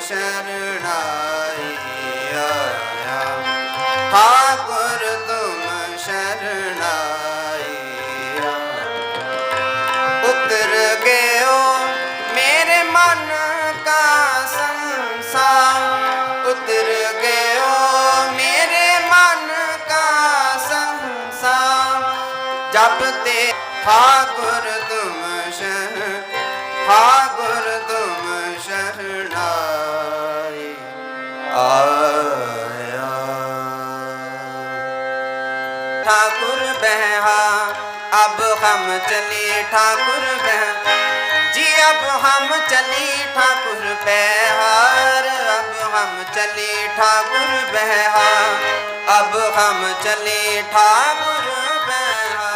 शरणाई आया, ठाकुर तुम शरणाई आया। उतर गए हो मेरे मन का संसार, उतर गए हो मेरे मन का संसार, जब ते ठाकुर तुम ठाकुर तुम शरणाई आया। ठाकुर बहा अब हम चले ठाकुर बहा जी, अब हम चले ठाकुर बहार, अब हम चले ठाकुर बहा, अब हम चले ठाकुर बहा।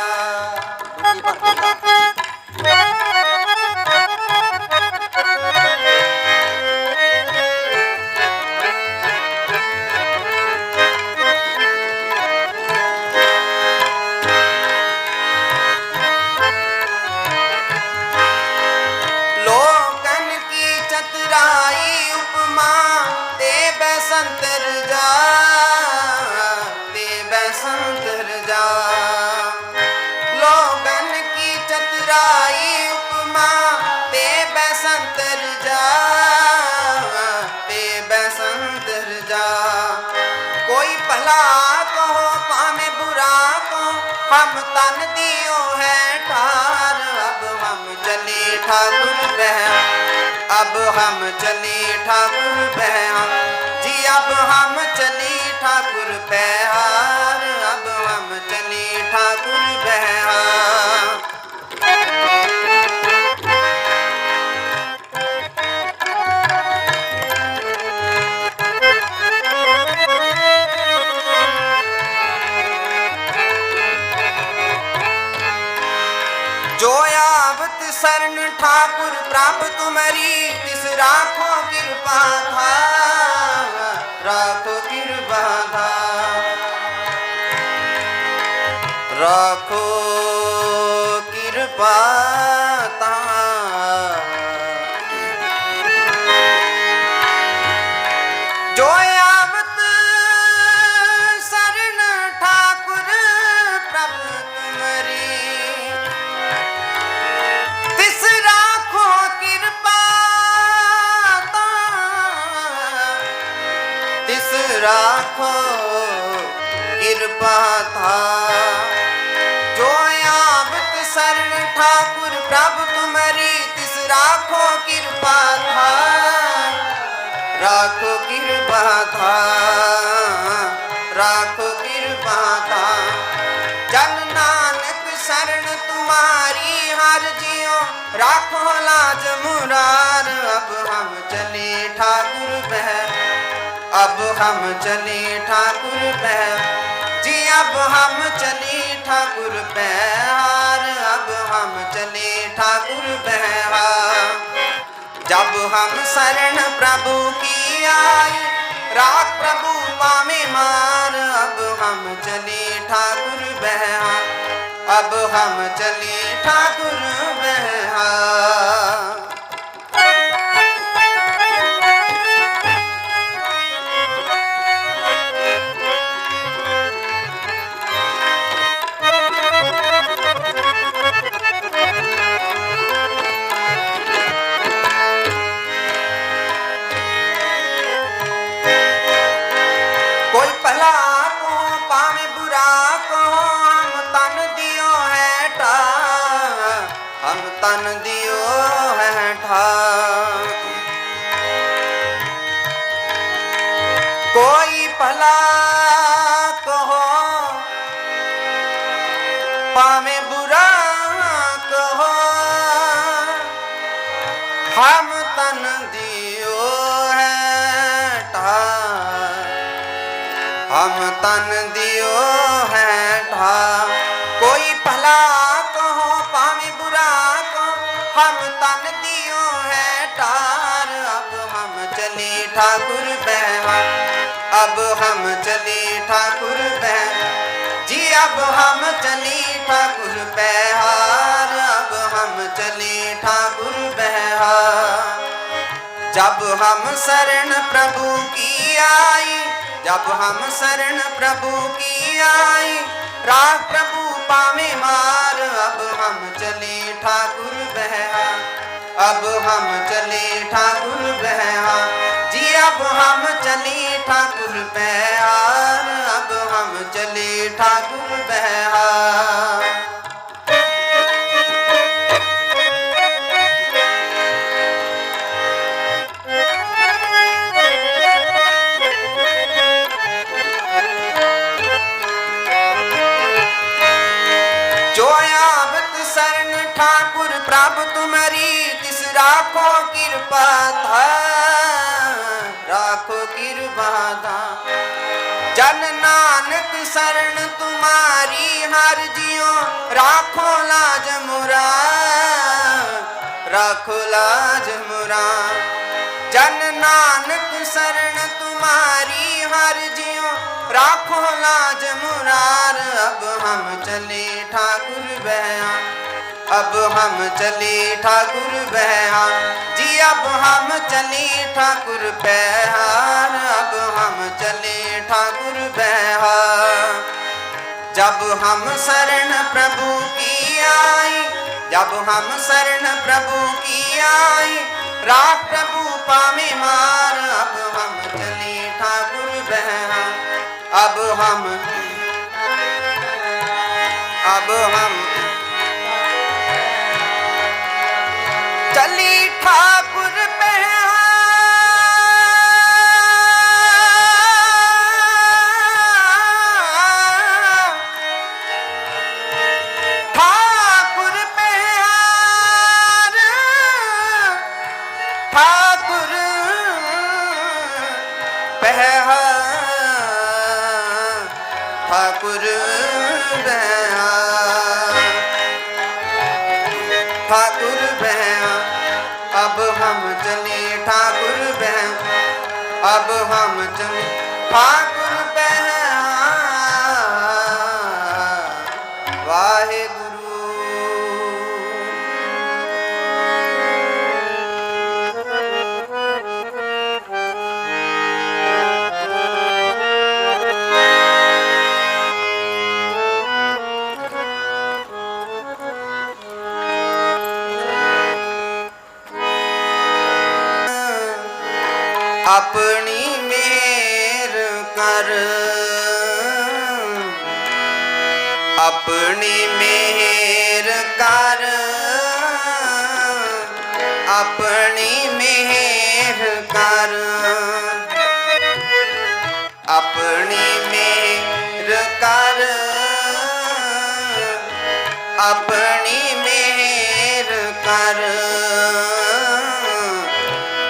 लोकन की चतुराई उपमा ते बसंतर जा, ते बसंतर जा। लोगन की चतुराई उपमा ते बसंतर जा, ते बसंतर जा। कोई भला कहो पामे बुरा को, हम तन दियो है ठार, अब हम चले ठाकुर बहा, अब हम चले ठाकुर बहा जी, अब हम चले ठाकुर बहार, अब हम चले ठाकुर बहा। जो आवत शरण ठाकुर प्राप्त तुम्हारी, तिस राखो कृपा था, राखो कृपा था, राखो कृपा था। जो आवत शरण ठाकुर प्रभु तुम्हारी, तिस राखो कृपा ता, तिस राखो कृपा था। जो आवत शरण ठाकुर प्रभु तुम्हारी, तिस राखो कृपा था, राखो कृपा था, राखो कृपा था। जन नानक शरण तुम्हारी हर जियो, राखो लाज मुरार, अब हम चले ठाकुर बहा, अब हम चले ठाकुर बहा जी, अब हम चले ठाकुर बहार, अब हम चले ठाकुर बहा। जब हम शरण प्रभु की आई, राख प्रभु पामे मार, अब हम चले ठाकुर बहा, अब हम चले ठाकुर बहा। कोई भला को पावे बुरा को, हम तन दियो है ठार, हम तन दियो है ठार। कोई भला कहो पावे बुरा कहो, हम तन दियो है ठार, हम तन दियो है ठार। कोई भला कहो पावे बुरा को, हम तन दियो है ठार, अब हम चले ठाकुर बहा, अब हम चले ठाकुर बहा जी, अब हम चले ठाकुर बहार, अब हम चले ठाकुर बहा। जब जब हम शरण प्रभु की आई, जब हम शरण प्रभु की आई, राह प्रभु पावे मार। अब हम चले ठाकुर बहहा, अब हम चले ठाकुर बहहा जी, अब हम चले ठाकुर बहहार, अब हम चले ठाकुर बहहा। ठाकुर प्रभु तुम्हारी तिस राखो कृपा था, राखो कृपा था। जन नानक शरण तुम्हारी हर जियो, राखो लाज मुरा, राखो लाज मुरा। जन नानक शरण तुम्हारी हर जियो, राखो लाज मुरार। अब हम चले ठाकुर बहहा, अब हम चले ठाकुर बहहा जी, अब हम चले ठाकुर बहहार, अब हम चले ठाकुर बहहा। जब हम शरण प्रभु की आई, जब हम शरण प्रभु की आई, राह प्रभु पावे मार। अब हम चले ठाकुर बहहा, अब हम चली ठाकुर बहहा, ठाकुर बहहार, ठाकुर बहहा, ठाकुर बहहा, ठाकुर बहहा। अब हम चले ठाकुर बहहा, अब हम चले ठाकुर बहहा। वाहे गुरु। अपनी मेर कर, अपनी मेर कर, अपनी मेर कर, अपनी मेर कर, अपनी मेर कर,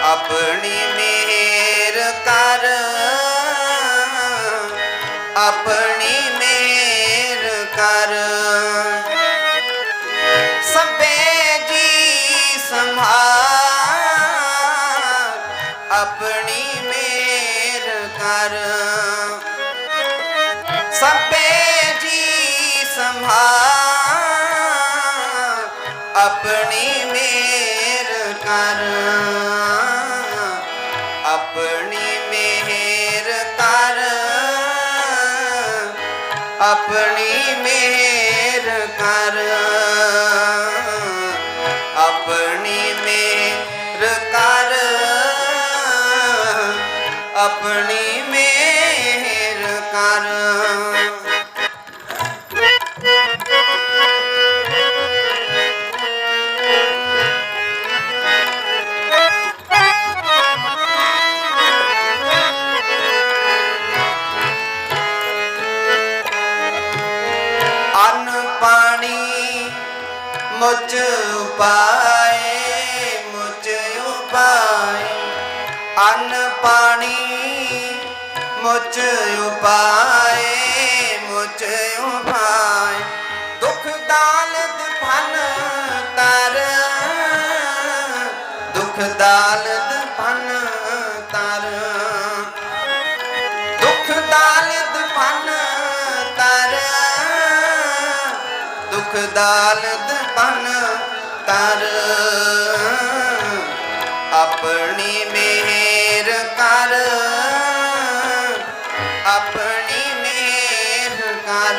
अपनी मेर कर, अपनी मेर कर। सबे जी संभाल, अपनी मेर कर, सबे जी संभाल, अपनी मेर कर, अपनी मेर कर, अपनी मेर कर, अपनी मेर कर, अपनी मेर कर। अन्न पानी मुझ उपाय, मुझ उपाय, अन्न पानी मुझ उपाय, मुझ उपाय। दुख दालद फन तर, दुख दालद फन तर, दुख दालद फन तर, दुख दालद फन तर। अपनी में कर, अपनी मेहर कर,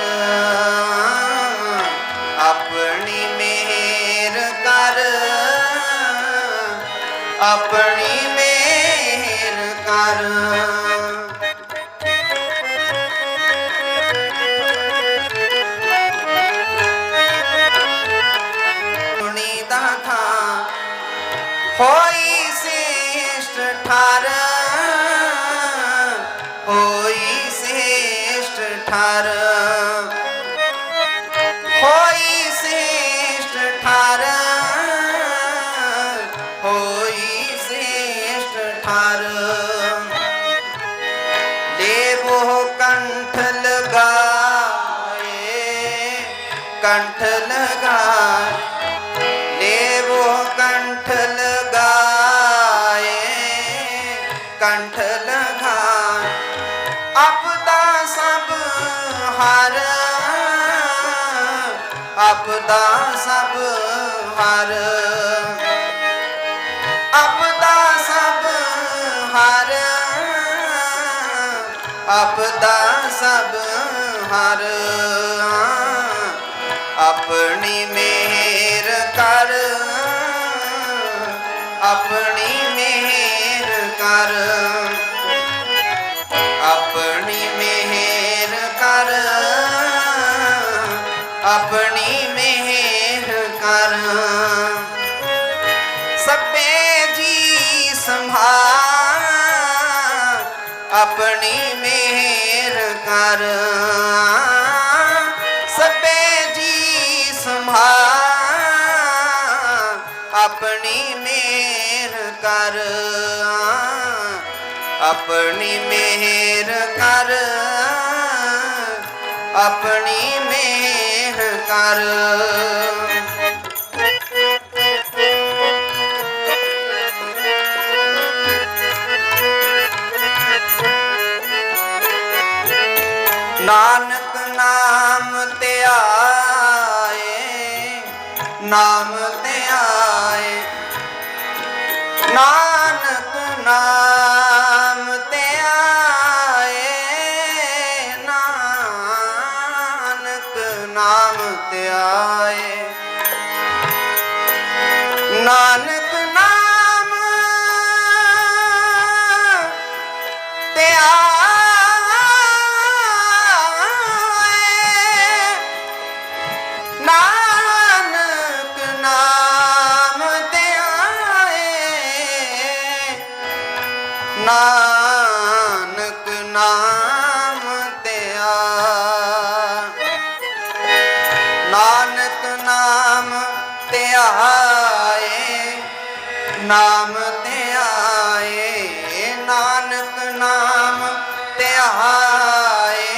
अपनी मेहर कर, अपनी मेहर कर। होई श्रेष्ठ ठार, होई श्रेष्ठ ठार, होई श्रेष्ठ ठार, होई श्रेष्ठ ठार। देवो कंठ लगाए, कंठ लगाए, देवो कंठ लगाए, कंठ लगाए। आपदा सब हार, आपदा सब हार, आपदा सब हार, आपदा सब हार। अपनी मेहर कर, अपनी मेहर कर, अपनी मेहर कर, अपनी मेहर कर। सबे जी संभाल, अपनी मेहर कर, सबे जी संभाल, अपनी मेहर कर, अपनी मेहर कर, अपनी मेहर कर। नानक नाम ते आए, नाम ते आए, नानक नाम ते आए, नानक नाम ते आए, नानक नाम ते नानक नाम ते आए, नानक नाम ते आए, नानक नाम ते आए, नाम ते आए, नानक नाम ते आए,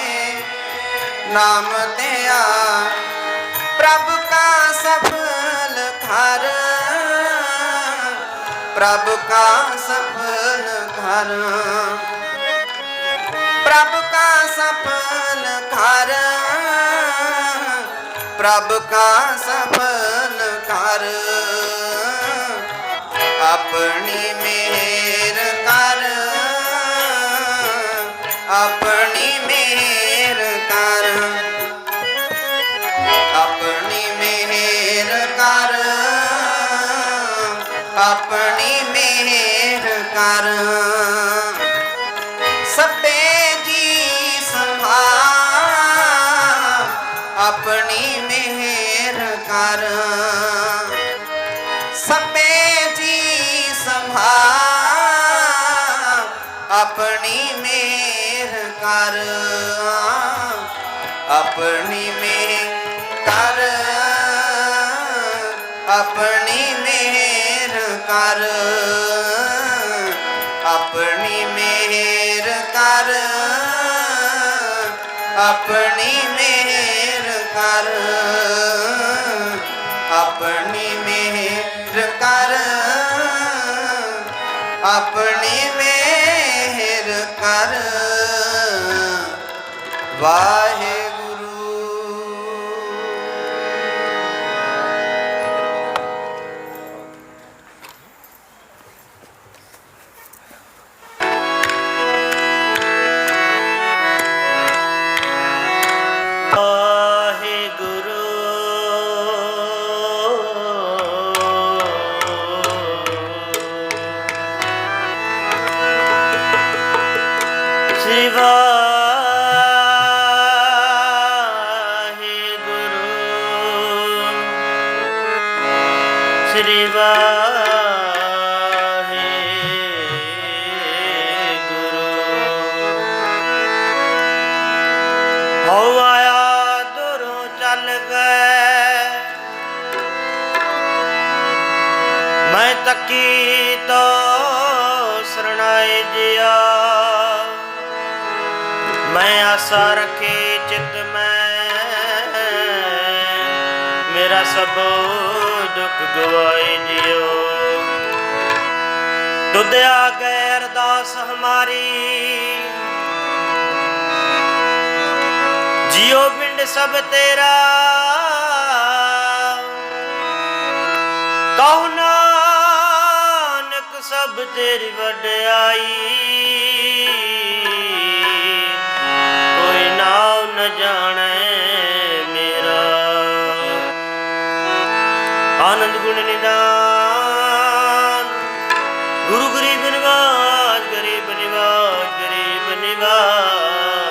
नाम ते आए। प्रभु का सफल घर, प्रभु का सफल घर, प्रभु का सफल घर, प्रभु का सफल घर। अपनी मेहर कर, अपनी मेहर कर, अपनी मेहर कर, अपनी मेहर कर। सबे जी संभाल, अपनी मेहर कर, सबे जी संभाल, अपनी मेहर कर, अपनी मेहर कर, अपनी मेहर कर, अपनी मेहर कर, अपनी मेहर कर, अपनी मेहर कर, अपनी मेहर कर। वाहे श्री वाहिगुरु श्री वाहिगुरु। हो आया दूरों चल गए मैं तकी तो शरणाई जिया मैं आशा रखी चित में मेरा सब दुख गवाई जियो। तुद आ गए अरदास हमारी जियो पिंड सब तेरा कहु नानक सब तेरी वड्याई कोई नाव न जाने मेरा। आनंद गुण निदान गुरु गरीब निवाज गरीब निवाज गरीब निवाज।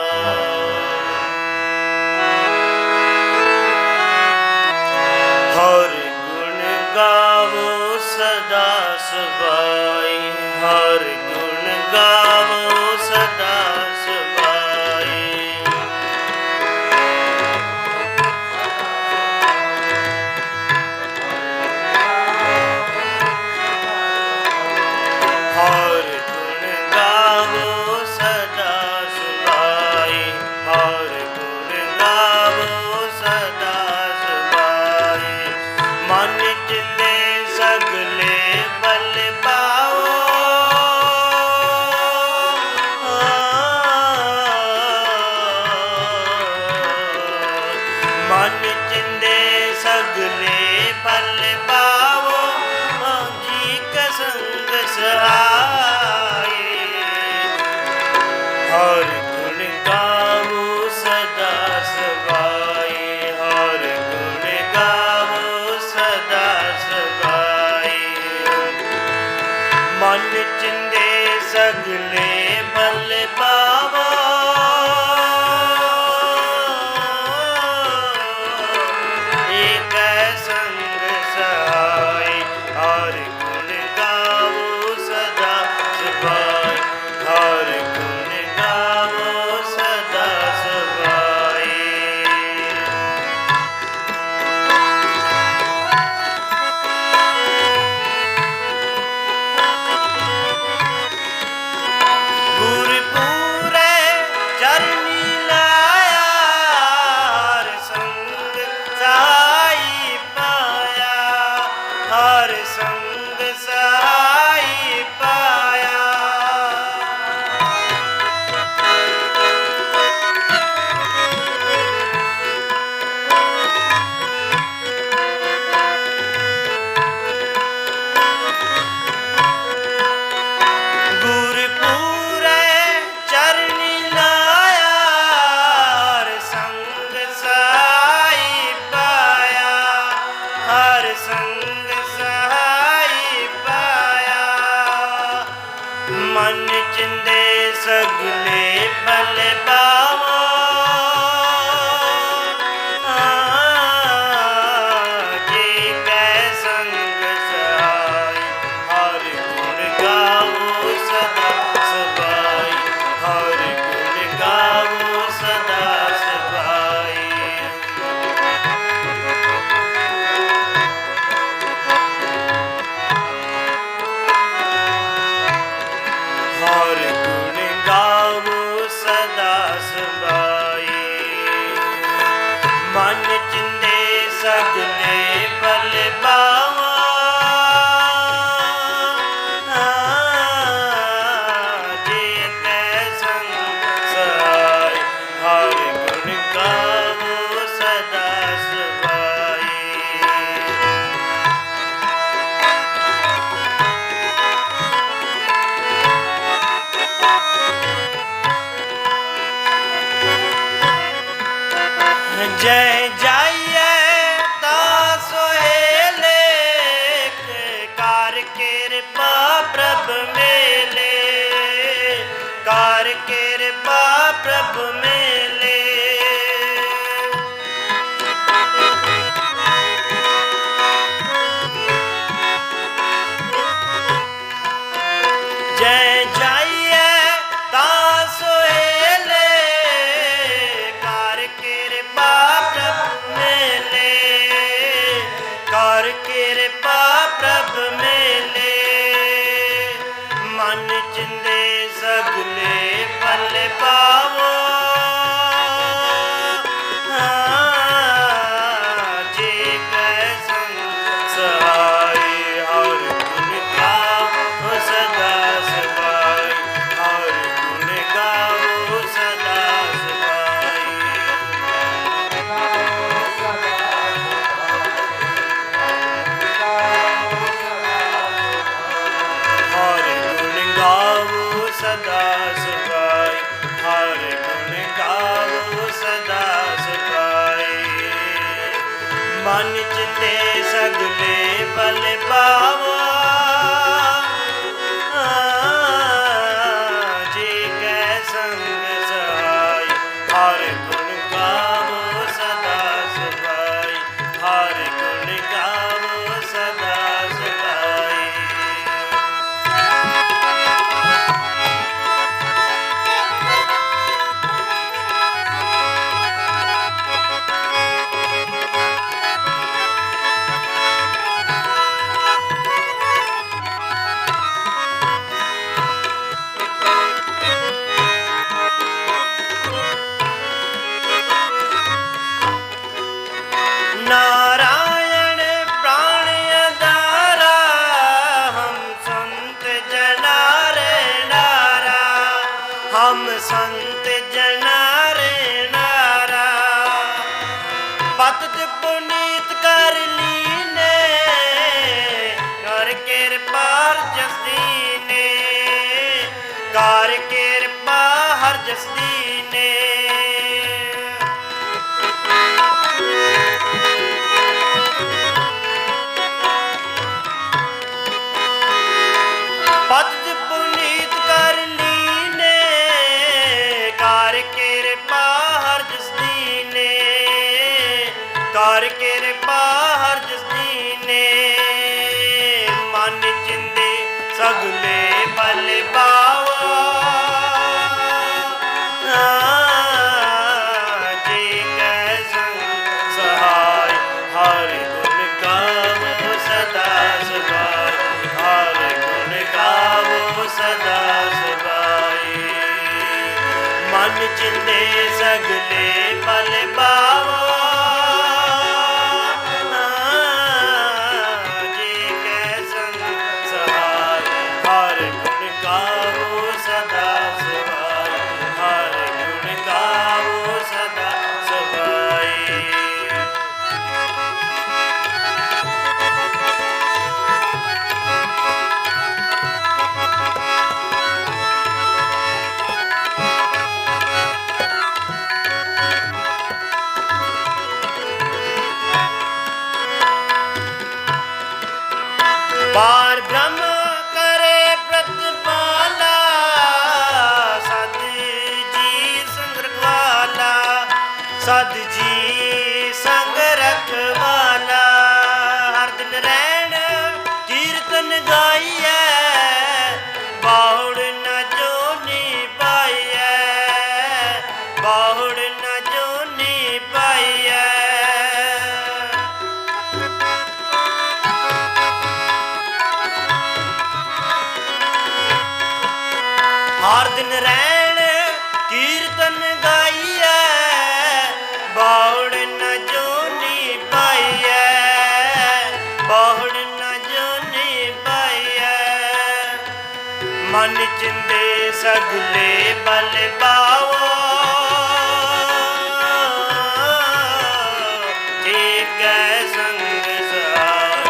हर गुण गावो सदा सबाई हर गुण गावो सदा सबाई। हर गुण गावो सदा सबाई हर गुण गावो सदा सबाई। मन चिंदे सगले बल पाओ मन चिंदे सगले बल पाओ जी का संग सहाय। हर गुण गावो सदा सबाई हर गुण गावो सदा सबाई। मन चिंदे सगले बल पावो एक संग सहाय। हर गुण गावो सदा सबाई हर गुण गावो सदा सबाई। गुरपुरे चरनी लाया हर संग सहाई पाया हर संग सहाई पाया। गुरपुरे चरनी लाया हर संग सहाई पाया हर संग सहाई पाया। मन चिंदे सगले बल पावो जी कै संग सहाय। हर गुण गावो सदा सबाई हर गुण गावो सदा सबाई। हर गुण गावो सदा सबाई ਮਨ ਚਿੰਦੇ ਸਗਲੇ ਬਲ ਪਾਵਾ ਜੀ ਕੈ ਸੰਗ ਸਹਾਈ ਹਰ ਗੁਣ ਗਾਵੋ ਸਦਾ ਸਹਾਈ ਹਰ ਗੁਣ ਗਾਵੋ ਸਦਾ ਸਹਾਈ नारायण प्राण अदारा हम संत जना रे नारा हम संत जना रे नारा पत पुनीत कर लीने कर कृपा जसदी ने कर कृपा हर जसदी ने ਪਤ ਪੁਨੀਤ ਕਰ ਲੀਨੇ ਕਰ ਕਿਰਪਾ ਹਰ ਜਿਸ ਦੀਨੇ ਕਰ ਕਿਰਪਾ ਹਰ ਜਿਸ ਦੀਨੇ ਮਨ ਚਿੰਦੇ ਸਗਲੇ ਬਲ ਪਾਵਾ ਜੀ ਕੈ ਸੰਗ ਸਹਾਈ ਹਰ ਗੁਣ ਗਾਵੋ ਸਦਾ ਸਹਾਈ ਹਰ ਗੁਣ ਗਾਵੋ ਸਦਾ ਸਹਾਈ ਮਨ ਚਿੰਦੇ ਸਗਲੇ ਬਲ ਪਾਵਾ ਜੀ ਕੈ ਸੰਗ ਸਹਾਈ ਹਰ ਗੁਣ ਗਾਵੋ ਸਦਾ ਸਹਾਈ ਹਰ ਗੁਣ ਗਾਵੋ ਸਦਾ ਸਹਾਈ पार ब्रह्म करे प्रतिपाला सद जी संग रखवाला सद जी संग रखवाला हर दिन रैन कीर्तन गाइए बाहुड़ न जोनी पाइए बाहुड़ न जोनी पाइए हर दिन रैन कीर्तन गाइए बाहुड़ न जोनी पाइए बाहुड़ न जोनी पाइए मन चिंदे सगले बल पावो ठीक है संग सहाय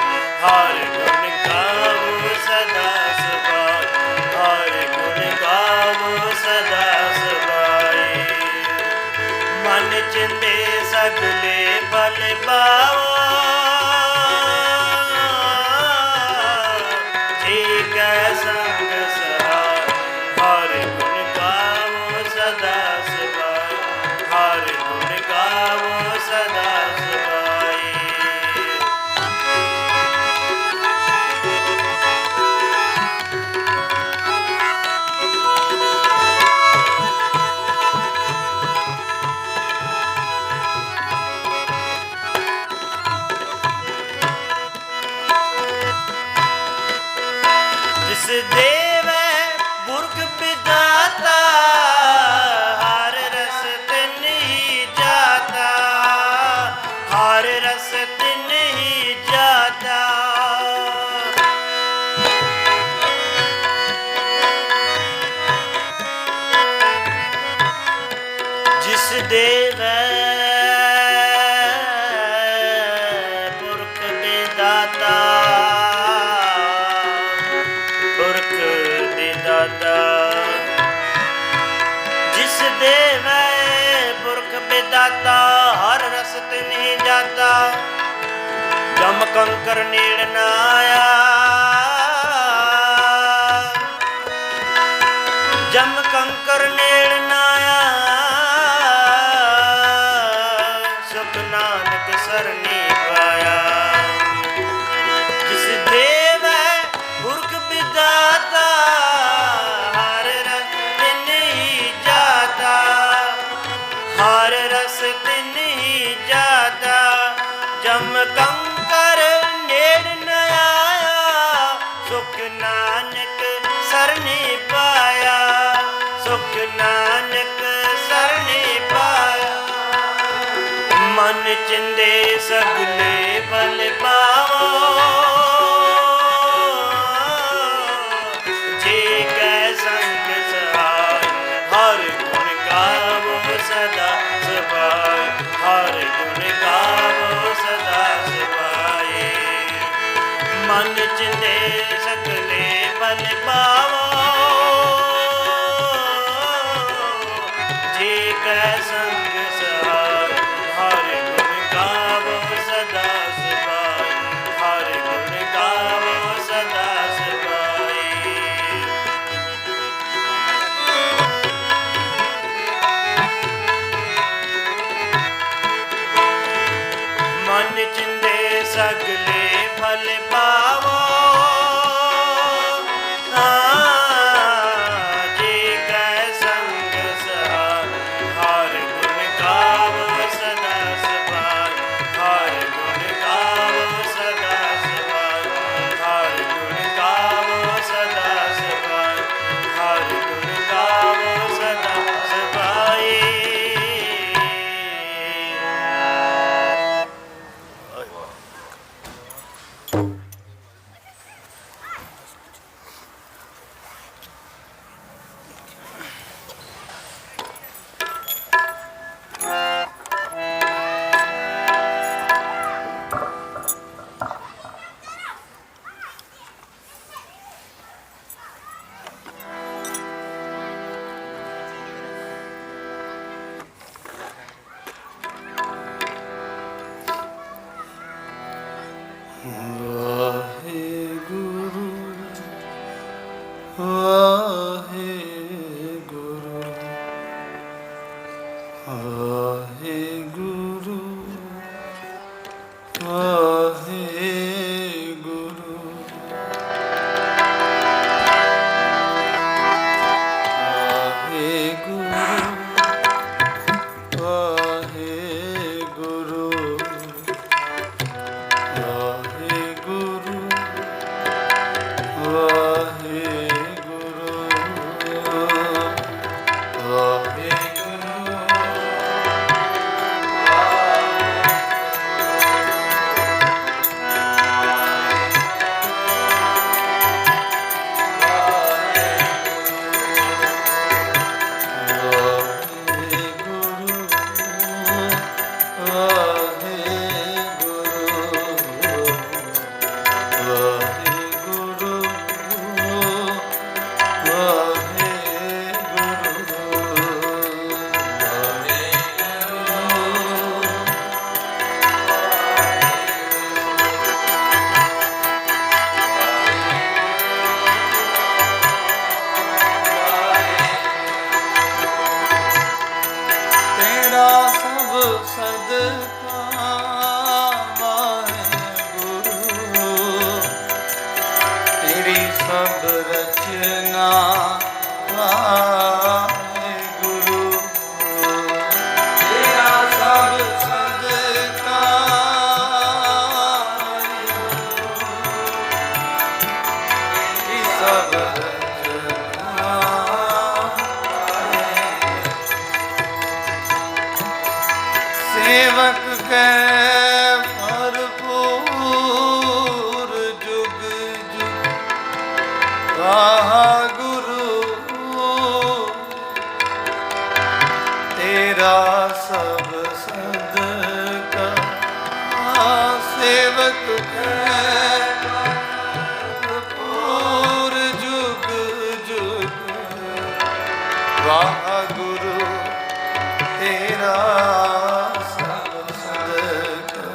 हर गुण गावो सदा सहाय हर गुण गावो सदा सहाय मन चिंदे सगले बल पावो ठीक है संग सहाय हर गुण गावो सदा सहाय हर गुण गावो सदा सहाय जिस देव पुरख विधाता हर रस तिन ही जाता हर रस तिन ही जाता जिस देव पुरख विधाता पुरख विधाता जिस देव पुरख विधाता हर रस नहीं जाता ਜਮ ਕੰਕਰ ਨੇੜ ਨਾ ਆਇਆ, ਜਮ ਕੰਕਰ ਨੇੜ ਨਾ ਆਇਆ, ਸੁਖ ਨਾਨਕ ਸਰਨੀ ਪਾਇਆ। ਜਿਸ ਦੇਵ ਹੈ ਪੁਰਖ ਵਿਦਾਤਾ, ਹਰ ਰਸ ਤਿਨ ਹੀ ਜਾਤਾ, ਹਰ ਰਸ ਤਿਨ ਹੀ ਜਾਤਾ। ਜਮ ਕੰਕਰ ਨੇੜ ਨ ਆਇਆ, ਸੁਖ ਨਾਨਕ ਸਰਨੀ ਪਾਇਆ, ਸੁਖ ਨਾਨਕ ਸਰਨੀ ਪਾਇਆ। ਮਨ ਚਿੰਦੇ ਸਗਲੇ ਬਲ ਪਾਵੋ, ਜੇ ਕੈ ਸੰਗ ਸਹਾਇ, ਹਰ ਗੁਣ ਗਾਵੋ ਸਦਾ ਸਬਾਇ, ਹਰ ਗੁਣ ਗਾਵੋ ਸਦਾ ਸਬਾਇ। ਮਨ ਚਿੰਦੇ ਸਗਲੇ ਬਲ ਪਾਵੋ, ਜੇ ਕੈ ਸੰਗ ਸਹਾਇ, ਹਰ ਗੁਣ ਗਾਵੋ ਸਦਾ ਸਬਾਇ, ਹਰ ਗੁਣ ਗਾਵੋ ਸਦਾ ਸਬਾਇ। ਮਨ ਚਿੰਦੇ ਸਗਲੇ ਫਲ ਪਾਵੋ, ਜੇ ਕੈ ਸੰਗ ਸਹਾਇ, ਹਰ ਗੁਣ ਗਾਵੋ ਸਦਾ ਸਬਾਇ, ਹਰ ਗੁਣ ਗਾਵੋ ਸਦਾ ਸਬਾਇ, ਹਰ ਗੁਣ ਗਾਵੋ ਸਦਾ ਸਬਾਇ, ਹਰ ਗੁਣ ਗਾਵੋ ਸਦਾ ਸਬਾਇ। सेवक के भरपूर जुग जुग वाहगुरु तेरा सब सदका सेवक के भरपूर जुग जुग वाहगुरु तेरा सब सदका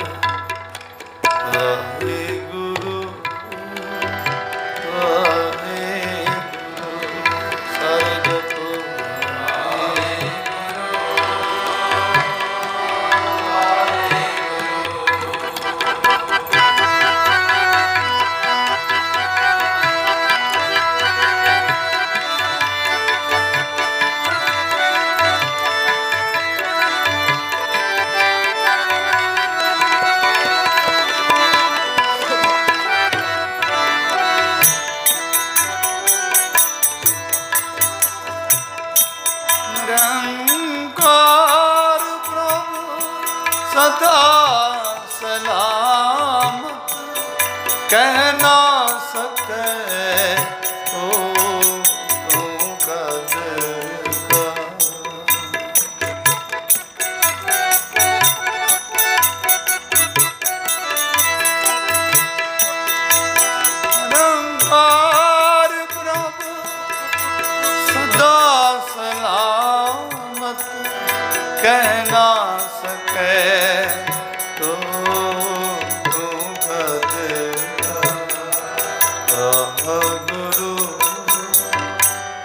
ਨਾ ਸਕੈ ਤੂੰ ਕਦ ਕਾ। ਨਿਰੰਕਾਰ ਪ੍ਰਭ ਸਦਾ ਸਲਾਮਤ, ਕਹਿ ਨਾ ਸਕੈ ਤੂੰ ਕਦ ਕਾ। ਗੁਰੂ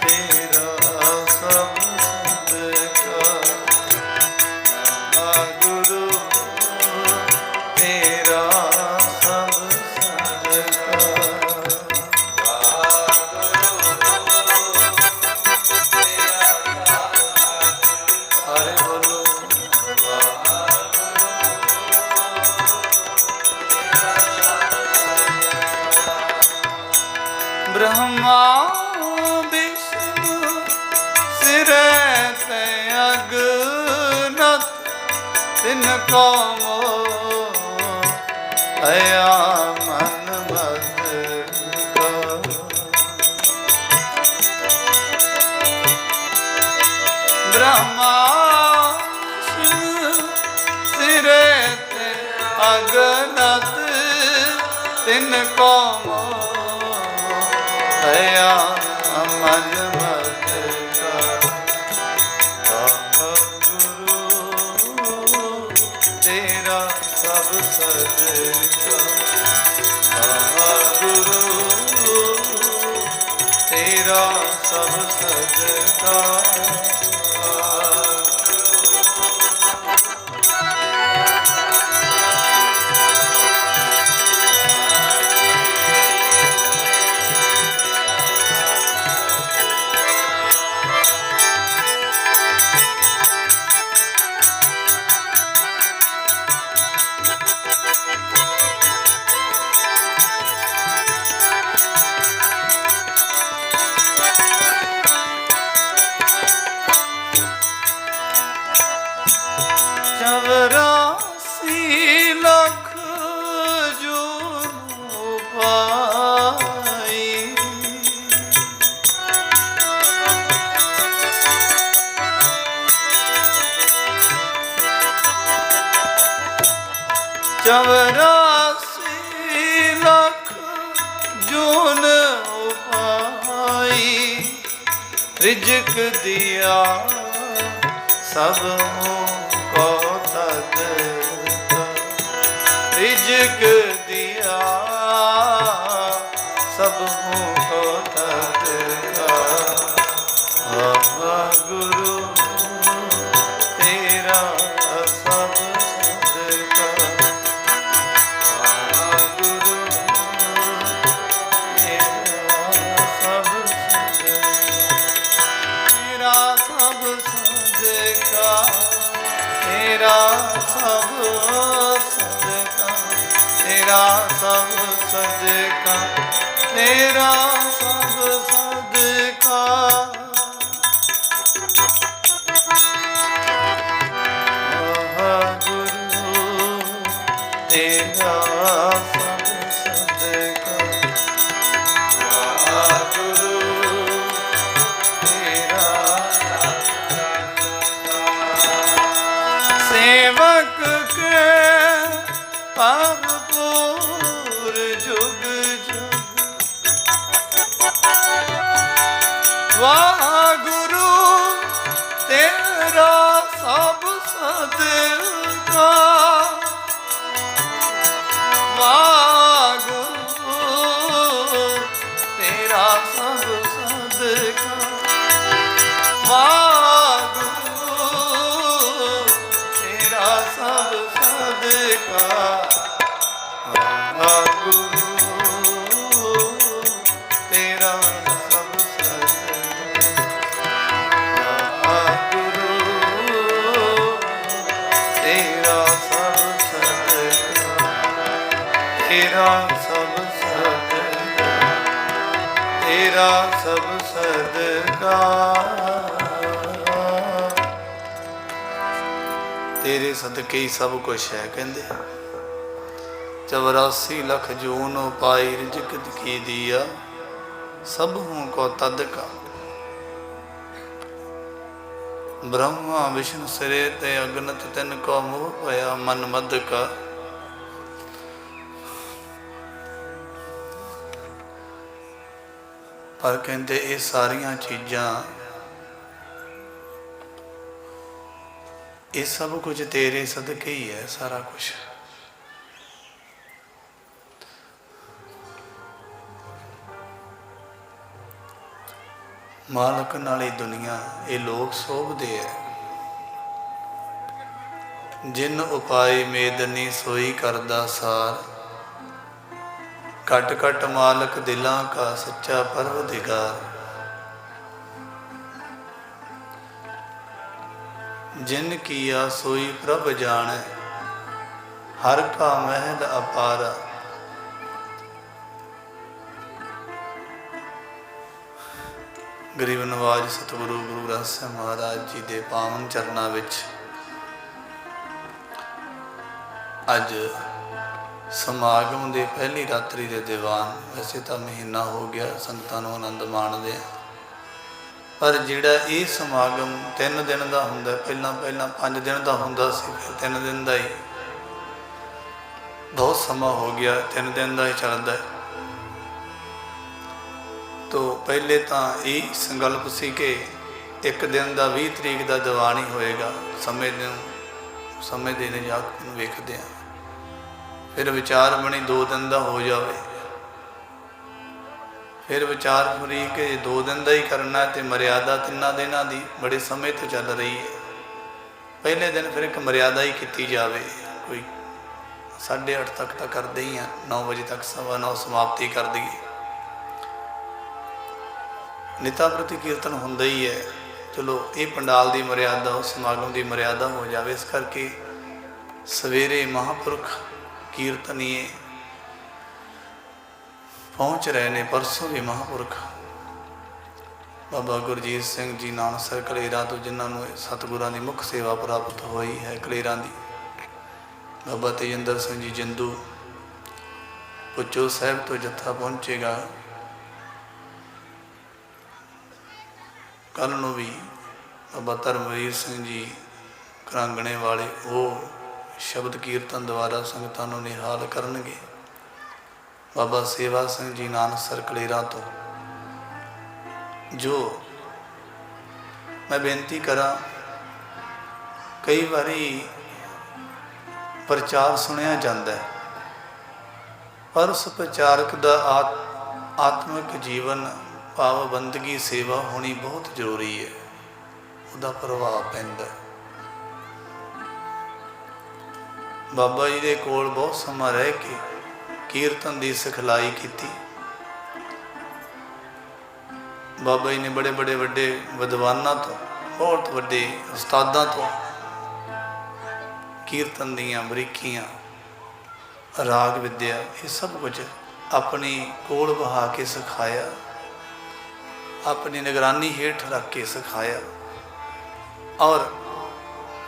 ਤੇਰਾ ਸਭ ਸਦਕਾ, ਗੁਰੂ ਤੇਰਾ ਸਭ ਸਦਕਾ। ਸਾਰੇ ਬੋਲੋ ब्रह्मा विष्णु सिरै ते अगनत, तिनको मोहया मन मद का। ब्रह्मा विष्णु सिरै ते अगनत, तिनको दया मन मत का। गुरु तेरा सब सदका, गुरु तेरा सब सदका। चौरासी लाख जून पाई, चौरासी लाख जून पाई। रिज़्क़ दिया सब को तद का, रिज़्क़ दिया सब को तद का। गुरु तेरा सब सदका, गुरु तेरा सब सदका, तेरा सब सदका, तेरा सब सदका, तेरा सब सदका, तेरा सब सदका। गुरु तेरा सब सदका, गुरु तेरा सेवक के भरपूर जुग जुग। वाह गुरु तेरा सब सदका, वाह गुरु तेरा सब सदका, वाह गुरु तेरा सब सदका। गुरु तेरा सब सदका, गुरु तेरा सब सदका, तेरा सब सदका, तेरा सब सदका। तेरे सदके ही सब कुछ है कहते। 84 लख जून उपाय रिजक की दिया, सब हूँ को तद का। ब्रह्मा विष्णु सिरे ते अगनत तिन को मोह पया मन मद का। पर कहते ये सारिया चीज़ां, ये सब कुछ तेरे सदके ही है। सारा कुछ मालक नाली दुनिया ये लोग शोभते है। जिन उपाय मेदनी सोई करदा सार, कट कट मालक दिलां का सच्चा परवदिगार। जिन किया सोई प्रभ जाने, हर का महल अपारा। गरीब नवाज सतगुरु गुरु ग्रंथ ਸਾਹਿਬ ਮਹਾਰਾਜ ਜੀ ਦੇ ਪਾਵਨ ਚਰਨਾਂ ਵਿੱਚ ਅੱਜ ਸਮਾਗਮ ਦੇ ਪਹਿਲੀ ਰਾਤਰੀ ਦੇ ਦੀਵਾਨ। ਵੈਸੇ ਤਾਂ ਮਹੀਨਾ ਹੋ ਗਿਆ ਸੰਗਤਾਂ ਨੂੰ ਆਨੰਦ ਮਾਣਦੇ, ਪਰ ਜਿਹੜਾ ਇਹ ਸਮਾਗਮ 3 ਦਿਨ ਦਾ ਹੁੰਦਾ, ਪਹਿਲਾਂ 5 ਦਿਨ ਦਾ ਹੁੰਦਾ ਸੀ, ਫਿਰ 3 ਦਿਨ ਦਾ ਹੀ ਬਹੁਤ ਸਮਾਂ ਹੋ ਗਿਆ 3 ਦਿਨ ਦਾ ਹੀ ਚੱਲਦਾ ਹੈ। तो पहले तो यही संकल्प सी कि एक दिन का 20 तरीक का दीवान ही होएगा। समझते ने जाक वेखते हैं, फिर विचार बनी 2 दिन का हो जाए, फिर विचार फरी कि 2 दिन का ही करना है तो मर्यादा 3 दिनों की बड़े समय तो चल रही है। पहले दिन फिर एक मर्यादा ही की जाए, कोई 8:30 तक तो करते ही हैं, 9 बजे तक 9:15 समाप्ति कर दीए। निता प्रति कीर्तन होंदा ही है, चलो ये पंडाल की मर्यादा समागम की मर्यादा हो जाए। इस करके सवेरे महापुरख कीर्तनीय पहुँच रहे ने। परसों भी महापुरख बाबा गुरजीत सिंह जी नानसर कलेरा तो, जिन्होंने सतगुरां की मुख सेवा प्राप्त हुई है कलेरा की, बाबा तेजिंदर सिंह जी जिंदू पुचो साहब तो जत्था पहुँचेगा। कल नूं भी बाबा धर्मवीर सिंह जी घरांगणे वाले वो शब्द कीर्तन द्वारा संगतां नूं निहाल करनगे। बाबा सेवा सिंह जी नानसर कलेरा तो, जो मैं बेनती करा, कई बारी प्रचार सुनिया जाता है, पर उस प्रचारक का आत्मिक जीवन भाव बंदगी सेवा होनी बहुत जरूरी है, उसका प्रभाव पैंदा। बाबा जी के कोल बहुत समा रह के कीर्तन की सिखलाई की। बाबा जी ने बड़े बड़े वड्डे विद्वानां तो, बहुत वड्डे उस्तादां तो कीर्तन दीयां बरीकियां, राग विद्या, ये सब कुछ अपनी कोल बहा के सिखाया, अपनी निगरानी हेठ रख के सिखाया। और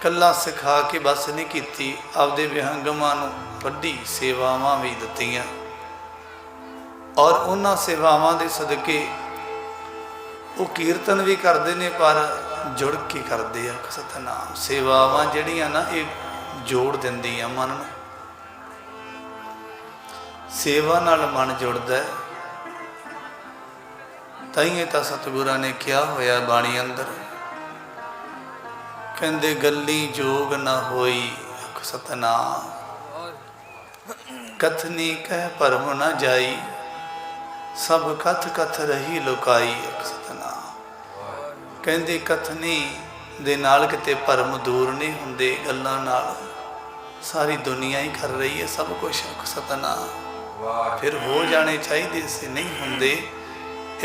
कला सिखा के बस नहीं की, आपदे विहंगमां नूं वड्डी सेवावां भी दित्तियां। और उन्हां सेवावां दे सदके वो कीर्तन भी करते हैं, पर जुड़ के करते हैं। सतनाम सेवावां जिहड़ियां ना ये जोड़ दिंदियां मन नूं, सेवा नाल मन जुड़दा है। ताइए तो सतगुरां ने क्या होया बाणी अंदर, कहंदे गल्ली जोग न होई सतनाम, कथनी कह परम न जाई, सब कथ कथ रही लुकाई सतनाम। कहंदे कथनी दे नाल किते भरम दूर नहीं हुंदे, गल्लां नाल सारी दुनिया ही कर रही है सब कुछ सतनाम। फिर हो जाने चाहिए से नहीं हुंदे।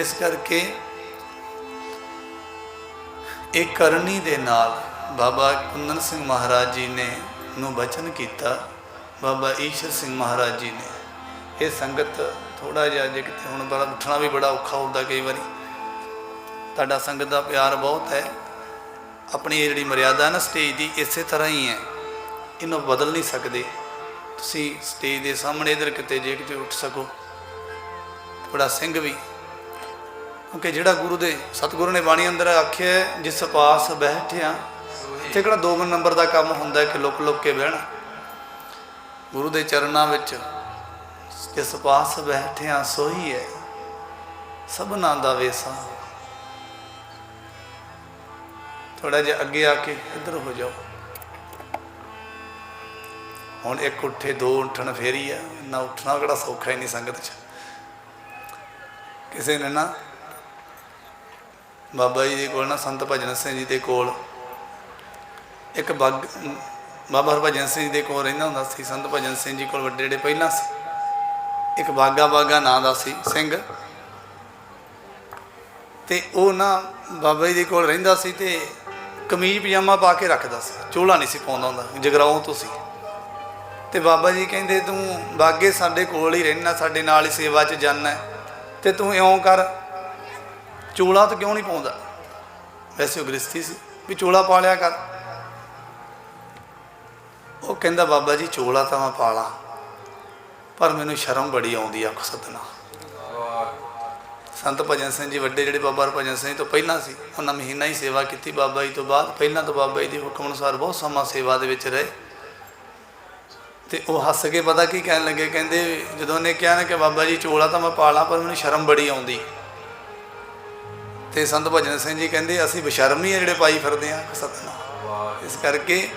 इस करके एक करनी दे नाल बाबा कुंदन सिंह महाराज जी ने नूं बचन किया। बाबा ईश्वर सिंह महाराज जी ने, ये संगत थोड़ा जिहा जे किते हुण बड़ा उठना भी बड़ा औखा होंदा कई बारी, तुहाडा संगत का प्यार बहुत है। अपनी जिहड़ी मर्यादा है ना स्टेज की, इस तरह ही है, इन्हों बदल नहीं सकते। ਤੁਸੀਂ ਸਟੇਜ ਦੇ ਸਾਹਮਣੇ ਇੱਧਰ ਕਿਤੇ ਜੇ ਕਿਤੇ ਉੱਠ ਸਕੋ, ਬੜਾ ਸਿੰਘ ਵੀ, ਕਿਉਂਕਿ ਜਿਹੜਾ ਗੁਰੂ ਦੇ ਸਤਿਗੁਰੂ ਨੇ ਬਾਣੀ ਅੰਦਰ ਆਖਿਆ ਜਿਸ ਪਾਸ ਬੈਠਿਆ, ਇੱਥੇ ਕਿਹੜਾ 2 ਨੰਬਰ ਦਾ ਕੰਮ ਹੁੰਦਾ ਕਿ ਲੁਕ ਲੁਕ ਕੇ ਬਹਿਣਾ। ਗੁਰੂ ਦੇ ਚਰਨਾਂ ਵਿੱਚ ਜਿਸ ਪਾਸ ਬੈਠਿਆ ਸੋਈ ਹੈ ਸਭਨਾਂ ਦਾ ਵੇਸਾ। ਥੋੜਾ ਜਿਹਾ ਅੱਗੇ ਆ ਕੇ ਇੱਧਰ ਹੋ ਜਾਓ। ਹੁਣ ਇੱਕ ਉੱਠੇ, 2 ਉੱਠਣ ਫੇਰ ਹੀ ਆ, ਇੰਨਾ ਉੱਠਣਾ ਕਿਹੜਾ ਸੌਖਾ ਹੀ ਨਹੀਂ ਸੰਗਤ 'ਚ। ਕਿਸੇ ਨੇ ਨਾ ਬਾਬਾ ਜੀ ਦੇ ਕੋਲ ਨਾ ਸੰਤ ਭਜਨ ਸਿੰਘ ਜੀ ਦੇ ਕੋਲ ਇੱਕ ਬਾਬਾ ਹਰਭਜਨ ਸਿੰਘ ਜੀ ਦੇ ਕੋਲ ਰਹਿੰਦਾ ਹੁੰਦਾ ਸੀ। ਸੰਤ ਭਜਨ ਸਿੰਘ ਜੀ ਕੋਲ ਵੱਡੇ ਜਿਹੜੇ ਪਹਿਲਾਂ ਸੀ, ਇੱਕ ਬਾਗਾ ਨਾਂ ਦਾ ਸੀ ਸਿੰਘ, ਤੇ ਉਹ ਨਾ ਬਾਬਾ ਜੀ ਦੇ ਕੋਲ ਰਹਿੰਦਾ ਸੀ ਤੇ ਕਮੀਜ਼ ਪਜਾਮਾ ਪਾ ਕੇ ਰੱਖਦਾ ਸੀ, ਚੋਲਾ ਨਹੀਂ ਸੀ ਪਾਉਂਦਾ ਹੁੰਦਾ, ਜਗਰਾਓਂ ਤੋਂ ਸੀ। ਤੇ ਬਾਬਾ ਜੀ ਕਹਿੰਦੇ ਤੂੰ ਬਾਗੇ ਸਾਡੇ ਕੋਲ ਹੀ ਰਹਿਣਾ, ਸਾਡੇ ਨਾਲ ਹੀ ਸੇਵਾ 'ਚ ਜਾਣਾ, ਤੇ ਤੂੰ ਇਉਂ ਕਰ ਚੋਲਾ ਤਾਂ ਕਿਉਂ ਨਹੀਂ ਪਾਉਂਦਾ। ਵੈਸੇ ਉਹ ਗ੍ਰਸਤੀ ਸੀ ਵੀ ਚੋਲਾ ਪਾ ਲਿਆ ਕਰ। ਉਹ ਕਹਿੰਦਾ ਬਾਬਾ ਜੀ ਚੋਲਾ ਤਾਂ ਮੈਂ ਪਾ ਲਾਂ, ਪਰ ਮੈਨੂੰ ਸ਼ਰਮ ਬੜੀ ਆਉਂਦੀ ਆ ਸਤਨਾ। ਸੰਤ ਭਜਨ ਸਿੰਘ ਜੀ ਵੱਡੇ ਜਿਹੜੇ ਬਾਬਾ ਹਰਭਜਨ ਸਿੰਘ ਤੋਂ ਪਹਿਲਾਂ ਸੀ, ਉਹਨਾਂ ਮਹੀਨਾ ਹੀ ਸੇਵਾ ਕੀਤੀ ਬਾਬਾ ਜੀ ਤੋਂ ਬਾਅਦ। ਪਹਿਲਾਂ ਤਾਂ ਬਾਬਾ ਜੀ ਦੇ ਹੁਕਮ ਅਨੁਸਾਰ ਬਹੁਤ ਸਮਾਂ ਸੇਵਾ ਦੇ ਵਿੱਚ ਰਹੇ। ਤੇ ਉਹ ਹੱਸ ਕੇ ਪਤਾ ਕੀ ਕਹਿਣ ਲੱਗੇ, ਕਹਿੰਦੇ ਜਦੋਂ ਉਹਨੇ ਕਿਹਾ ਨਾ ਕਿ ਬਾਬਾ ਜੀ ਚੋਲਾ ਤਾਂ ਮੈਂ ਪਾ ਲਾਂ ਪਰ ਮੈਨੂੰ ਸ਼ਰਮ ਬੜੀ ਆਉਂਦੀ, ਤੇ ਸੰਤ ਭਜਨ ਸਿੰਘ ਜੀ ਕਹਿੰਦੇ ਅਸੀਂ ਬਸ਼ਰਮ ਹੀ ਆ ਜਿਹੜੇ ਪਾਈ ਫਿਰਦੇ ਆ ਸਤਨਾ। ਇਸ ਕਰਕੇ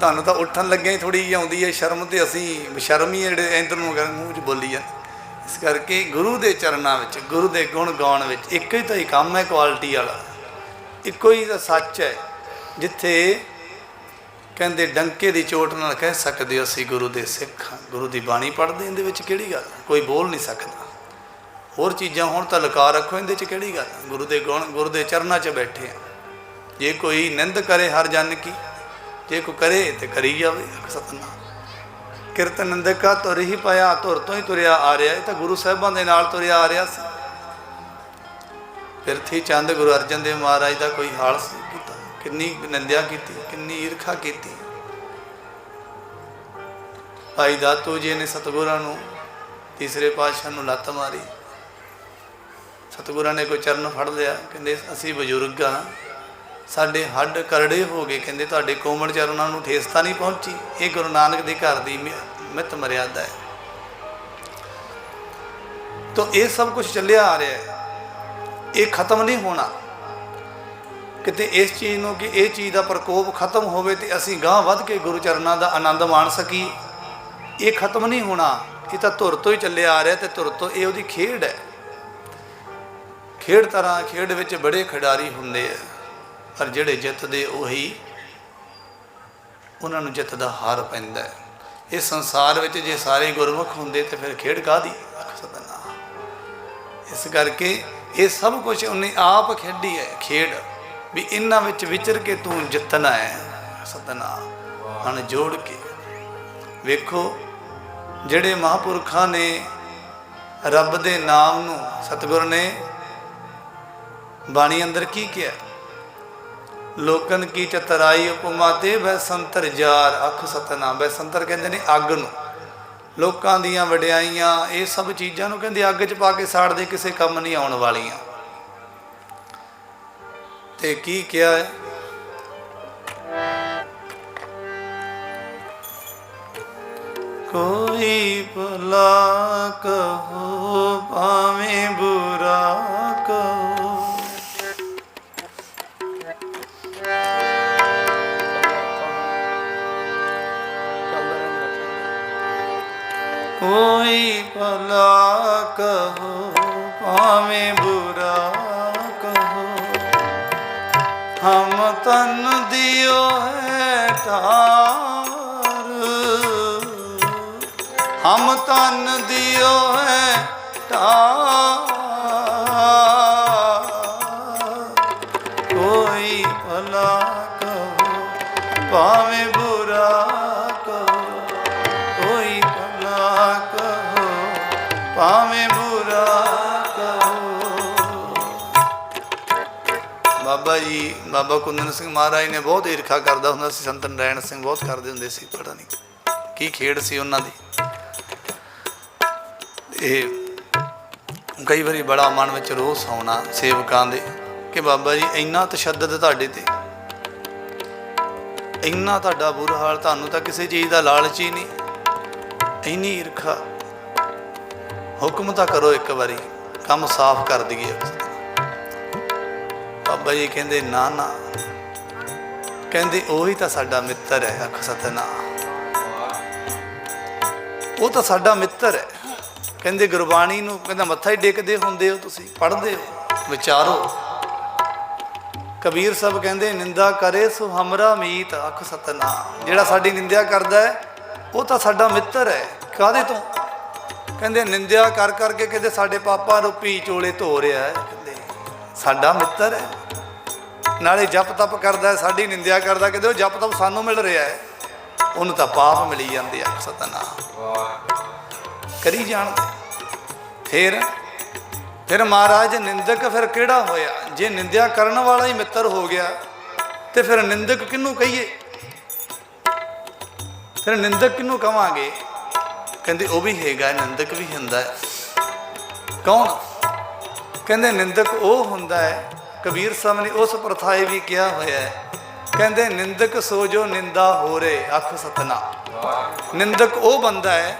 ਤੁਹਾਨੂੰ ਤਾਂ ਉੱਠਣ ਲੱਗਿਆ ਹੀ ਥੋੜ੍ਹੀ ਜਿਹੀ ਆਉਂਦੀ ਹੈ ਸ਼ਰਮ, ਤੇ ਅਸੀਂ ਬਸ਼ਰਮ ਹੀ ਜਿਹੜੇ ਇੱਧਰ ਨੂੰ ਮੂੰਹ 'ਚ ਬੋਲੀ ਜਾਂਦੇ। ਇਸ ਕਰਕੇ ਗੁਰੂ ਦੇ ਚਰਨਾਂ ਵਿੱਚ, ਗੁਰੂ ਦੇ ਗੁਣ ਗਾਉਣ ਵਿੱਚ ਇੱਕ ਹੀ ਤਾਂ ਹੀ ਕੰਮ ਹੈ ਕੁਆਲਿਟੀ ਵਾਲਾ, ਇੱਕੋ ਹੀ ਤਾਂ ਸੱਚ ਹੈ ਜਿੱਥੇ ਕਹਿੰਦੇ ਡੰਕੇ ਦੀ ਚੋਟ ਨਾਲ ਕਹਿ ਸਕਦੇ ਹੋ ਅਸੀਂ ਗੁਰੂ ਦੇ ਸਿੱਖ ਹਾਂ। ਗੁਰੂ ਦੀ ਬਾਣੀ ਪੜ੍ਹਦੇ, ਇਹਦੇ ਵਿੱਚ ਕਿਹੜੀ ਗੱਲ, ਕੋਈ ਬੋਲ ਨਹੀਂ ਸਕਦਾ। ਹੋਰ ਚੀਜ਼ਾਂ ਹੁਣ ਤਾਂ ਲੁਕਾ ਰੱਖੋ, ਇਹਦੇ 'ਚ ਕਿਹੜੀ ਗੱਲ। ਗੁਰੂ ਦੇ ਗੁਣ, ਗੁਰੂ ਦੇ ਚਰਨਾਂ 'ਚ ਬੈਠੇ ਆ। ਜੇ ਕੋਈ ਨਿੰਦ ਕਰੇ ਹਰ ਜਨ ਕੀ, ਜੇ ਕੋਈ ਕਰੇ ਤੇ ਕਰੀ ਜਾਵੇ ਸਤਨਾਮ। ਕਿਰਤ ਨਿੰਦਕਾ ਤੁਰ ਹੀ ਪਿਆ, ਧੁਰ ਤੋਂ ਹੀ ਤੁਰਿਆ ਆ ਰਿਹਾ। ਇਹ ਤਾਂ ਗੁਰੂ ਸਾਹਿਬਾਂ ਦੇ ਨਾਲ ਤੁਰਿਆ ਆ ਰਿਹਾ ਸੀ। ਪਿਰਥੀ ਚੰਦ ਗੁਰੂ ਅਰਜਨ ਦੇਵ ਮਹਾਰਾਜ ਦਾ ਕੋਈ ਹਾਲ ਸੀ ਕੀਤਾ, ਕਿੰਨੀ ਨਿੰਦਿਆ ਕੀਤੀ, ਕਿੰਨੀ ਈਰਖਾ ਕੀਤੀ। ਭਾਈ ਦਾਤੂ ਜੀ ਨੇ ਸਤਿਗੁਰਾਂ ਨੂੰ, ਤੀਸਰੇ ਪਾਤਸ਼ਾਹ ਨੂੰ ਲੱਤ ਮਾਰੀ। ਸਤਿਗੁਰਾਂ ਨੇ ਕੋਈ ਚਰਨ ਫੜ ਲਿਆ, ਕਹਿੰਦੇ ਅਸੀਂ ਬਜ਼ੁਰਗ ਹਾਂ, ਸਾਡੇ ਹੱਡ ਕਰੜੇ ਹੋ ਗਏ, ਕਹਿੰਦੇ ਤੁਹਾਡੇ ਕੋਮਲ ਚਰਨਾਂ ਨੂੰ ਠੇਸ ਤਾਂ ਨਹੀਂ ਪਹੁੰਚੀ। ਇਹ ਗੁਰੂ ਨਾਨਕ ਦੇ ਘਰ ਦੀ ਮਿੱਤ ਮਰਿਆਦਾ ਹੈ। ਤਾਂ ਇਹ ਸਭ ਕੁਝ ਚੱਲਿਆ ਆ ਰਿਹਾ ਹੈ, ਇਹ ਖਤਮ ਨਹੀਂ ਹੋਣਾ। ਕਿਤੇ ਇਸ ਚੀਜ਼ ਨੂੰ ਕਿ ਇਹ ਚੀਜ਼ ਦਾ ਪ੍ਰਕੋਪ ਖਤਮ ਹੋਵੇ ਤੇ ਅਸੀਂ ਗਾਂਹ ਵੱਧ ਕੇ ਗੁਰੂ ਚਰਨਾਂ ਦਾ ਆਨੰਦ ਮਾਣ ਸਕੀਏ, ਇਹ ਖਤਮ ਨਹੀਂ ਹੋਣਾ। ਇਹ ਤਾਂ ਧੁਰ ਤੋਂ ਹੀ ਚੱਲਿਆ ਆ ਰਿਹਾ, ਤੇ ਧੁਰ ਤੋਂ ਇਹ ਉਹਦੀ ਖੇਡ ਹੈ। ਖੇਡ ਤਰ੍ਹਾਂ ਖੇਡ ਵਿੱਚ ਬੜੇ ਖਿਡਾਰੀ ਹੁੰਦੇ ਆ, ਪਰ ਜਿਹੜੇ ਜਿੱਤਦੇ ਉਹੀ, ਉਹਨਾਂ ਨੂੰ ਜਿੱਤ ਦਾ ਹਾਰ ਪੈਂਦਾ ਹੈ। ਇਸ ਸੰਸਾਰ ਵਿੱਚ ਜੇ ਸਾਰੇ ਗੁਰਮੁਖ ਹੁੰਦੇ ਤੇ ਫਿਰ ਖੇਡ ਕਾਹਦੀ ਸਤਨਾਮ। ਇਸ ਕਰਕੇ ਇਹ ਸਭ ਕੁਝ ਉਹਨੇ ਆਪ ਖੇਡੀ ਹੈ ਖੇਡ, ਵੀ ਇਹਨਾਂ ਵਿੱਚ ਵਿਚਰ ਕੇ ਤੂੰ ਜਿੱਤਣਾ ਹੈ ਸਤਨਾਮ। ਹਣ ਜੋੜ ਕੇ ਵੇਖੋ, ਜਿਹੜੇ ਮਹਾਂਪੁਰਖਾਂ ਨੇ ਰੱਬ ਦੇ ਨਾਮ ਨੂੰ, ਸਤਿਗੁਰ ਨੇ ਬਾਣੀ ਅੰਦਰ ਕੀ ਕਿਹਾ, ਲੋਕਨ ਕੀ ਚਤਰਾਈ ਉਪਮਾ ਤੇ ਬੈਸੰਤਰ ਜਾਰ ਅੱਖ ਸਤਨਾਮ। ਬੈਸੰਤਰ ਕਹਿੰਦੇ ਨੇ ਅੱਗ ਨੂੰ, ਲੋਕਾਂ ਦੀਆਂ ਵਡਿਆਈਆਂ ਇਹ ਸਭ ਚੀਜ਼ਾਂ ਨੂੰ ਕਹਿੰਦੇ ਅੱਗ 'ਚ ਪਾ ਕੇ ਸਾੜਦੇ, ਕਿਸੇ ਕੰਮ ਨਹੀਂ ਆਉਣ ਵਾਲੀਆਂ। ਤੇ ਕੀ ਕਿਹਾ ਹੈ, ਕੋਈ ਭਲਾ ਕਹੋ ਭਾਵੇਂ ਬੁਰਾ ਕਹੋ, कोई भला कहो भावें बुरा कहो, हम तन दियो है ठार, हम तन दियो है ठार, कोई भला कहो भावें बुरा कहो, कोई कहो ਭਾਵੇਂ ਬੁਰਾ ਕਹੋ। ਬਾਬਾ ਜੀ, ਬਾਬਾ ਕੁੰਦਨ ਸਿੰਘ ਮਹਾਰਾਜ ਨੇ ਬਹੁਤ ਈਰਖਾ ਕਰਦਾ ਹੁੰਦਾ ਸੀ, ਸੰਤ ਨਰੈਣ ਸਿੰਘ ਬਹੁਤ ਕਰਦੇ ਹੁੰਦੇ ਸੀ, ਪਤਾ ਨਹੀਂ ਕੀ ਖੇਡ ਸੀ ਉਹਨਾਂ ਦੀ। ਇਹ ਕਈ ਵਾਰੀ ਬੜਾ ਮਨ ਵਿੱਚ ਰੋਸ ਆਉਣਾ ਸੇਵਕਾਂ ਦੇ ਕਿ ਬਾਬਾ ਜੀ ਇੰਨਾ ਤਸ਼ੱਦਦ ਤੁਹਾਡੇ ਤੇ, ਇੰਨਾ ਤੁਹਾਡਾ ਬੁਰਾ ਹਾਲ, ਤੁਹਾਨੂੰ ਤਾਂ ਕਿਸੇ ਚੀਜ਼ ਦਾ ਲਾਲਚ ਹੀ ਨਹੀਂ, ਇੰਨੀ ਈਰਖਾ, ਹੁਕਮ ਤਾਂ ਕਰੋ ਇੱਕ ਵਾਰੀ ਕੰਮ ਸਾਫ਼ ਕਰ ਦਈਏ। ਬਾਬਾ ਜੀ ਕਹਿੰਦੇ ਨਾ ਨਾ, ਕਹਿੰਦੇ ਉਹੀ ਤਾਂ ਸਾਡਾ ਮਿੱਤਰ ਹੈ। ਆਖ ਸਤਿਨਾਮ, ਉਹ ਤਾਂ ਸਾਡਾ ਮਿੱਤਰ ਹੈ। ਕਹਿੰਦੇ ਗੁਰਬਾਣੀ ਨੂੰ ਕਹਿੰਦਾ ਮੱਥਾ ਹੀ ਟੇਕਦੇ ਹੁੰਦੇ ਹੋ ਤੁਸੀਂ, ਪੜ੍ਹਦੇ ਹੋ, ਵਿਚਾਰੋ। ਕਬੀਰ ਸਾਹਿਬ ਕਹਿੰਦੇ ਨਿੰਦਾ ਕਰੇ ਸੋ ਹਮਰਾ ਮੀਤ। ਆਖ ਸਤਿਨਾਮ, ਜਿਹੜਾ ਸਾਡੀ ਨਿੰਦਿਆ ਕਰਦਾ ਹੈ ਉਹ ਤਾਂ ਸਾਡਾ ਮਿੱਤਰ ਹੈ। ਕਾਹਦੇ ਤੋਂ? ਕਹਿੰਦੇ ਨਿੰਦਿਆ ਕਰ ਕਰਕੇ ਕਹਿੰਦੇ ਸਾਡੇ ਪਾਪਾਂ ਰੂਪੀ ਚੋਲੇ ਧੋ ਰਿਹਾ ਹੈ। ਕਹਿੰਦੇ ਸਾਡਾ ਮਿੱਤਰ ਹੈ, ਨਾਲੇ ਜਪ ਤਪ ਕਰਦਾ ਹੈ, ਸਾਡੀ ਨਿੰਦਿਆ ਕਰਦਾ, ਕਹਿੰਦੇ ਉਹ ਜਪ ਤਪ ਸਾਨੂੰ ਮਿਲ ਰਿਹਾ ਹੈ, ਉਹਨੂੰ ਤਾਂ ਪਾਪ ਮਿਲੀ ਜਾਂਦੇ। ਆਖ ਸਤਿਨਾਮ, ਕਰੀ ਜਾਣਦੇ। ਫਿਰ ਮਹਾਰਾਜ ਨਿੰਦਕ ਫਿਰ ਕਿਹੜਾ ਹੋਇਆ? ਜੇ ਨਿੰਦਿਆ ਕਰਨ ਵਾਲਾ ਹੀ ਮਿੱਤਰ ਹੋ ਗਿਆ ਤੇ ਫਿਰ ਨਿੰਦਕ ਕਿਹਨੂੰ ਕਹੀਏ? ਫਿਰ ਨਿੰਦਕ ਕਿਹਨੂੰ ਕਵਾਂਗੇ? ਕਹਿੰਦੇ ਉਹ ਵੀ ਹੈਗਾ, ਨਿੰਦਕ ਵੀ ਹੁੰਦਾ ਹੈ। ਕੌਣ? ਕਹਿੰਦੇ ਨਿੰਦਕ ਉਹ ਹੁੰਦਾ ਹੈ, ਕਬੀਰ ਸਾਹਿਬ ਨੇ ਉਸ ਪ੍ਰਥਾਏ ਵੀ ਕਿਹਾ ਹੋਇਆ ਹੈ, ਕਹਿੰਦੇ ਨਿੰਦਕ ਸੋ ਜੋ ਨਿੰਦਾ ਹੋ ਰੇ। ਆਖ ਸਤਿਨਾਮ, ਨਿੰਦਕ ਉਹ ਬੰਦਾ ਹੈ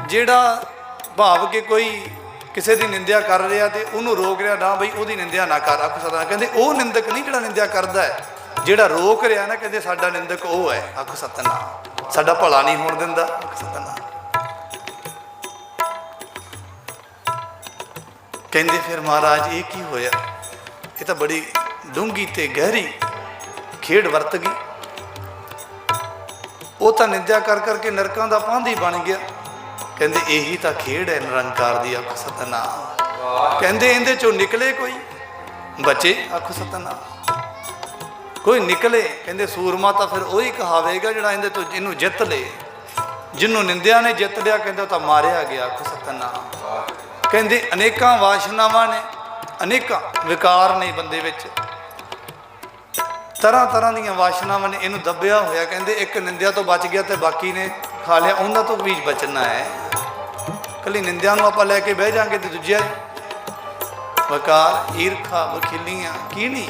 ਜਿਹੜਾ ਭਾਵ ਕਿ ਕੋਈ ਕਿਸੇ ਦੀ ਨਿੰਦਿਆ ਕਰ ਰਿਹਾ ਤੇ ਉਹਨੂੰ ਰੋਕ ਰਿਹਾ, ਨਾ ਬਈ ਉਹਦੀ ਨਿੰਦਿਆ ਨਾ ਕਰ। ਆਖ ਸਤਿਨਾਮ, ਕਹਿੰਦੇ ਉਹ ਨਿੰਦਕ ਨਹੀਂ ਜਿਹੜਾ ਨਿੰਦਿਆ ਕਰਦਾ ਹੈ, ਜਿਹੜਾ ਰੋਕ ਰਿਹਾ ਨਾ, ਕਹਿੰਦੇ ਸਾਡਾ ਨਿੰਦਕ ਉਹ ਹੈ। ਆਖ ਸਤਿਨਾਮ, ਸਾਡਾ ਭਲਾ ਨਹੀਂ ਹੋਣ ਦਿੰਦਾ। ਆਖ ਸਤਿਨਾਮ, ਕਹਿੰਦੇ ਫਿਰ ਮਹਾਰਾਜ ਇਹ ਕੀ ਹੋਇਆ? ਇਹ ਤਾਂ ਬੜੀ ਡੂੰਘੀ ਤੇ ਗਹਿਰੀ ਖੇਡ ਵਰਤ ਗਈ। ਉਹ ਤਾਂ ਨਿੰਦਿਆ ਕਰ ਕਰਕੇ ਨਰਕਾਂ ਦਾ ਪਾਂਧੀ ਬਣ ਗਿਆ। ਕਹਿੰਦੇ ਇਹੀ ਤਾਂ ਖੇਡ ਹੈ ਨਿਰੰਕਾਰ ਦੀ। ਆਖ ਸਤਿਨਾਮ, ਕਹਿੰਦੇ ਇਹਦੇ ਚੋਂ ਨਿਕਲੇ ਕੋਈ ਬਚੇ। ਆਖ ਸਤਿਨਾਮ, ਕੋਈ ਨਿਕਲੇ। ਕਹਿੰਦੇ ਸੂਰਮਾ ਤਾਂ ਫਿਰ ਉਹੀ ਕਹਾਵੇਗਾ ਜਿਹੜਾ ਇਹਦੇ ਤੋਂ ਇਹਨੂੰ ਜਿੱਤ ਲੇ। ਜਿਹਨੂੰ ਨਿੰਦਿਆ ਨੇ ਜਿੱਤ ਲਿਆ, ਕਹਿੰਦੇ ਉਹ ਤਾਂ ਮਾਰਿਆ ਗਿਆ। ਆਖ ਸਤਿਨਾਮ, ਕਹਿੰਦੇ ਅਨੇਕਾਂ ਵਾਸ਼ਨਾਵਾਂ ਨੇ, ਅਨੇਕਾਂ ਵਿਕਾਰ ਨੇ ਬੰਦੇ ਵਿੱਚ, ਤਰ੍ਹਾਂ ਤਰ੍ਹਾਂ ਦੀਆਂ ਵਾਸ਼ਨਾਵਾਂ ਨੇ ਇਹਨੂੰ ਦੱਬਿਆ ਹੋਇਆ। ਕਹਿੰਦੇ ਇੱਕ ਨਿੰਦਿਆ ਤੋਂ ਬਚ ਗਿਆ ਤੇ ਬਾਕੀ ਨੇ ਖਾ ਲਿਆ, ਉਹਨਾਂ ਤੋਂ ਵੀ ਬਚਣਾ ਹੈ। ਕੱਲੀ ਨਿੰਦਿਆ ਨੂੰ ਆਪਾਂ ਲੈ ਕੇ ਬਹਿ ਜਾਾਂਗੇ ਤੇ ਦੂਜਿਆ ਵਿਕਾਰ, ਈਰਖਾ, ਵਖੀਲੀਆਂ ਕੀ ਨਹੀਂ।